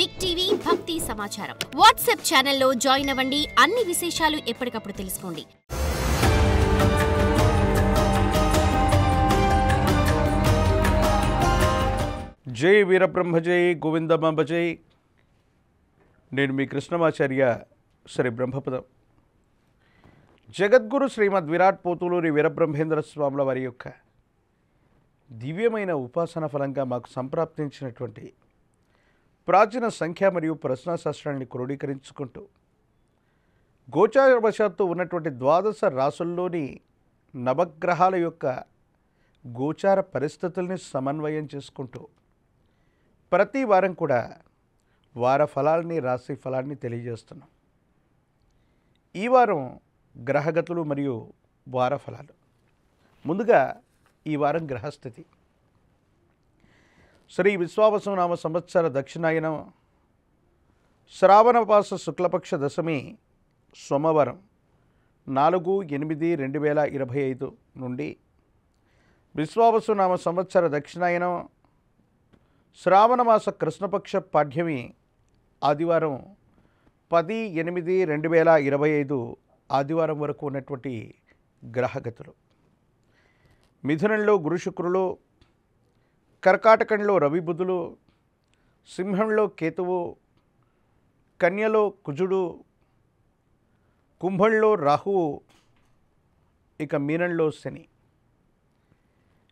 Big TV భక్తి సమాచారం WhatsApp ఛానల్లో జాయిన్ అవ్వండి. అన్ని విశేషాలు ఎప్పటికప్పుడు తెలుసుకోండి. జై వీరబ్రహ్మ జై గోవిందమాంబ జై. నేను మీ కృష్ణమాచార్య శ్రీ బ్రహ్మపదం. జగద్గురు శ్రీమద్ విరాట్ పోతులూరి వీరబ్రహ్మేంద్ర స్వాముల వారి యొక్క దివ్యమైన ఉపాసన ఫలంగా మాకు సంప్రాప్తించినటువంటి ప్రాచీన సంఖ్య మరియు ప్రశ్నాశాస్త్రాన్ని క్రోడీకరించుకుంటూ గోచారవశాత్తు ఉన్నటువంటి ద్వాదశ రాసుల్లోని నవగ్రహాల యొక్క గోచార పరిస్థితుల్ని సమన్వయం చేసుకుంటూ ప్రతి వారం కూడా వార ఫలాల్ని రాశి ఫలాన్ని తెలియజేస్తున్నాం. ఈ వారం గ్రహగతులు మరియు వార ఫలాలు. ముందుగా ఈ వారం గ్రహస్థితి. శ్రీ విశ్వావసు నామ సంవత్సర దక్షిణాయనం శ్రావణమాస శుక్లపక్ష దశమి సోమవారం 4/8/2025 నుండి విశ్వావసు నామ సంవత్సర దక్షిణాయనం శ్రావణమాస కృష్ణపక్ష పాడ్యమి ఆదివారం 10/8/2025 ఆదివారం వరకు ఉన్నటువంటి గ్రహగతులు. మిథునంలో గురు శుక్రులు, కర్కాటకంలో రవి బుధులు, సింహంలో కేతువు, కన్యలో కుజుడు, కుంభంలో రాహువు, ఇక మీనంలో శని.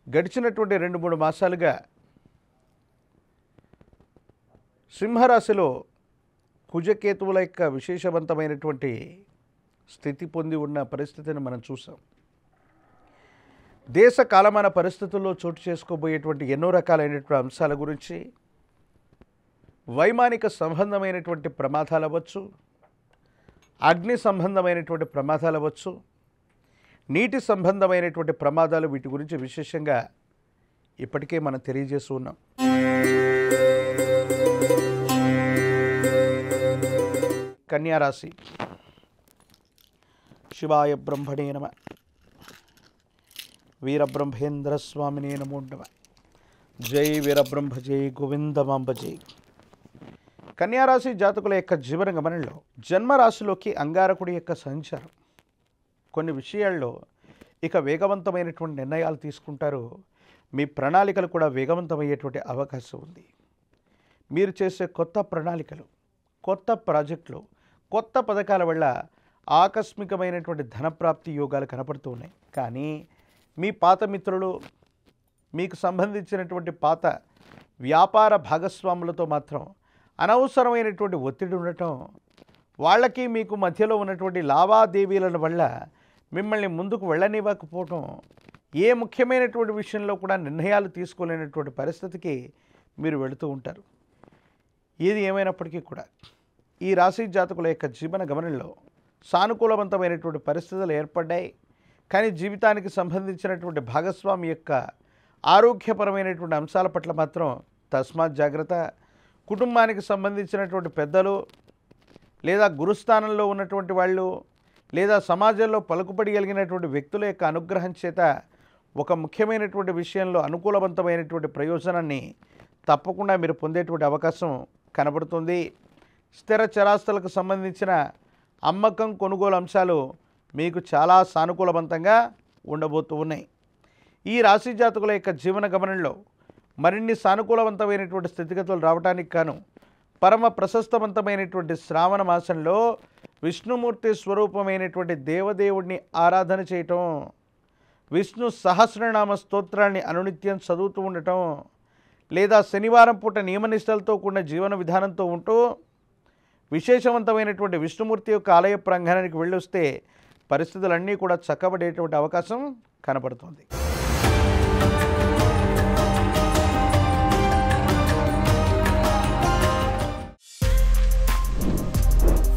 గడిచినటువంటి 2-3 మాసాలుగా సింహరాశిలో కుజకేతువుల యొక్క విశేషవంతమైనటువంటి స్థితి పొంది ఉన్న పరిస్థితిని మనం చూసాం. దేశ కాలమాన పరిస్థితుల్లో చోటు చేసుకోబోయేటువంటి ఎన్నో రకాలైనటువంటి అంశాల గురించి, వైమానిక సంబంధమైనటువంటి ప్రమాదాలు అవ్వచ్చు, అగ్ని సంబంధమైనటువంటి ప్రమాదాలు అవ్వచ్చు, నీటి సంబంధమైనటువంటి ప్రమాదాలు, వీటి గురించి విశేషంగా ఇప్పటికే మనం తెలియజేస్తూ ఉన్నాం. కన్యారాశి. శివాయ బ్రహ్మణే నమ, వీరబ్రహ్మేంద్ర స్వామినే నమో నమ. జై వీరబ్రహ్మ జై గోవిందమాంబ జై. కన్యారాశి జాతకుల యొక్క జీవన గమనంలో జన్మరాశిలోకి అంగారకుడి యొక్క సంచారం కొన్ని విషయాల్లో ఇక వేగవంతమైనటువంటి నిర్ణయాలు తీసుకుంటారు. మీ ప్రణాళికలు కూడా వేగవంతమయ్యేటువంటి అవకాశం ఉంది. మీరు చేసే కొత్త ప్రణాళికలు, కొత్త ప్రాజెక్టులు, కొత్త పథకాల వల్ల ఆకస్మికమైనటువంటి ధనప్రాప్తి యోగాలు కనపడుతూ ఉన్నాయి. కానీ మీ పాత మిత్రులు, మీకు సంబంధించినటువంటి పాత వ్యాపార భాగస్వాములతో మాత్రం అనవసరమైనటువంటి ఒత్తిడి ఉండటం, వాళ్ళకి మీకు మధ్యలో ఉన్నటువంటి లావాదేవీల వల్ల మిమ్మల్ని ముందుకు వెళ్ళనివ్వకపోవటం, ఏ ముఖ్యమైనటువంటి విషయంలో కూడా నిర్ణయాలు తీసుకోలేనటువంటి పరిస్థితికి మీరు వెళుతూ ఉంటారు. ఏది ఏమైనప్పటికీ కూడా ఈ రాశి జాతకుల యొక్క జీవన గమనంలో సానుకూలవంతమైనటువంటి పరిస్థితులు ఏర్పడ్డాయి. కానీ జీవితానికి సంబంధించినటువంటి భాగస్వామి యొక్క ఆరోగ్యపరమైనటువంటి అంశాల పట్ల మాత్రం తస్మాత్ జాగ్రత్త. కుటుంబానికి సంబంధించినటువంటి పెద్దలు లేదా గురుస్థానంలో ఉన్నటువంటి వాళ్ళు లేదా సమాజంలో పలుకుబడి కలిగినటువంటి వ్యక్తుల యొక్క అనుగ్రహం చేత ఒక ముఖ్యమైనటువంటి విషయంలో అనుకూలవంతమైనటువంటి ప్రయోజనాన్ని తప్పకుండా మీరు పొందేటువంటి అవకాశం కనబడుతుంది. స్థిర చరాస్తులకు సంబంధించిన అమ్మకం కొనుగోలు అంశాలు మీకు చాలా సానుకూలవంతంగా ఉండబోతూ ఉన్నాయి. ఈ రాశి జాతకుల యొక్క జీవన గమనంలో మరిన్ని సానుకూలవంతమైనటువంటి స్థితిగతులు రావడానికి గాను పరమ ప్రశస్తవంతమైనటువంటి శ్రావణ మాసంలో విష్ణుమూర్తి స్వరూపమైనటువంటి దేవదేవుడిని ఆరాధన చేయటం, విష్ణు సహస్రనామ స్తోత్రాన్ని అనునిత్యం చదువుతూ ఉండటం, లేదా శనివారం పూట నియమనిష్టలతో కూడిన జీవన విధానంతో ఉంటూ విశేషవంతమైనటువంటి విష్ణుమూర్తి యొక్క ఆలయ ప్రాంగణానికి వెళ్ళొస్తే పరిస్థితులన్నీ కూడా చక్కబడేటువంటి అవకాశం కనపడుతుంది.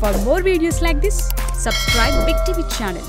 For more videos like this, subscribe Big TV channel.